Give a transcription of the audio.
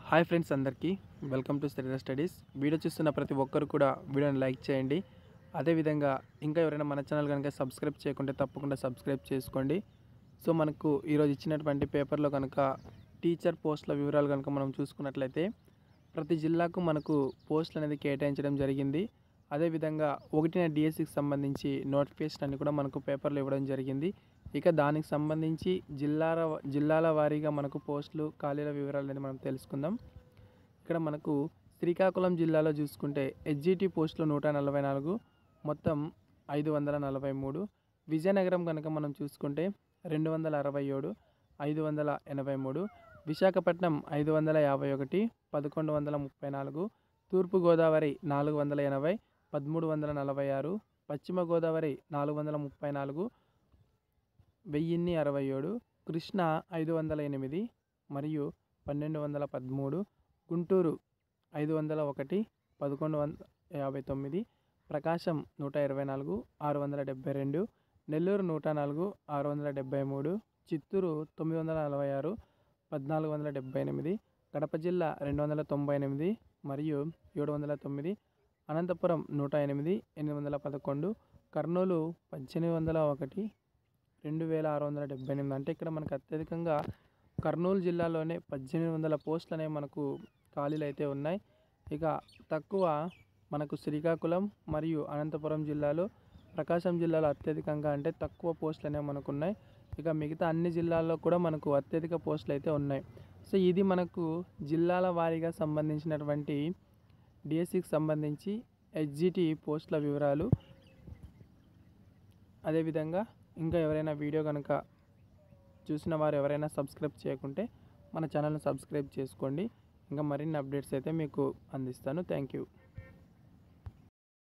Hi friends, అందరికీ welcome to Sridhar studies. Video చూస్తున్న ప్రతి ఒక్కరు కూడా వీడియోని లైక్ చేయండి. అదేవిధంగా ఇంకా ఎవరైనా మన ఛానల్ కనుక సబ్స్క్రైబ్ చేయకుంటే తప్పకుండా సబ్స్క్రైబ్ చేసుకోండి. సో మనకు ఈరోజు ఇచ్చినటువంటి పేపర్లో కనుక టీచర్ పోస్టుల వివరాలు కనుక మనం చూసుకున్నట్లయితే ప్రతి జిల్లాకు మనకు పోస్టులు అనేది కేటాయించడం జరిగింది. అదేవిధంగా 1వ డిఎస్సికి సంబంధించి నోటిఫికేషన్ అన్ని కూడా మనకు పేపర్లు ఇవ్వడం జరిగింది. ఇక దానికి సంబంధించి జిల్లాల వారీగా మనకు పోస్టులు ఖాళీల వివరాలు అనేది మనం తెలుసుకుందాం. ఇక్కడ మనకు శ్రీకాకుళం జిల్లాలో చూసుకుంటే హెచ్జిటి పోస్టులు 144, మొత్తం 543. విజయనగరం కనుక మనం చూసుకుంటే 267, 583. విశాఖపట్నం 551, 1134. తూర్పుగోదావరి 480, 1346. పశ్చిమ గోదావరి 434, 1067. కృష్ణా 508 మరియు 1213. గుంటూరు 501, 1159. ప్రకాశం 124, 672. నెల్లూరు 104, 673. చిత్తూరు 946, 1478. కడప జిల్లా 298 మరియు 709. అనంతపురం 108, 811. కర్నూలు 1801, 2678. అంటే ఇక్కడ మనకు అత్యధికంగా కర్నూలు జిల్లాలోనే 1800 పోస్టులు అనేవి మనకు ఖాళీలు అయితే ఉన్నాయి. ఇక తక్కువ మనకు శ్రీకాకుళం మరియు అనంతపురం జిల్లాలో, ప్రకాశం జిల్లాలో అత్యధికంగా అంటే తక్కువ పోస్టులు అనేవి మనకు ఉన్నాయి. ఇక మిగతా అన్ని జిల్లాల్లో కూడా మనకు అత్యధిక పోస్టులు అయితే ఉన్నాయి. సో ఇది మనకు జిల్లాల వారీగా సంబంధించినటువంటి డిఎస్సికి సంబంధించి హెచ్జిటి పోస్టుల వివరాలు. అదేవిధంగా ఇంకా ఎవరైనా వీడియో కనుక చూసిన వారు ఎవరైనా సబ్స్క్రైబ్ చేయకుంటే మన ఛానల్ని సబ్స్క్రైబ్ చేసుకోండి. ఇంకా మరిన్ని అప్డేట్స్ అయితే మీకు అందిస్తాను. Thank you.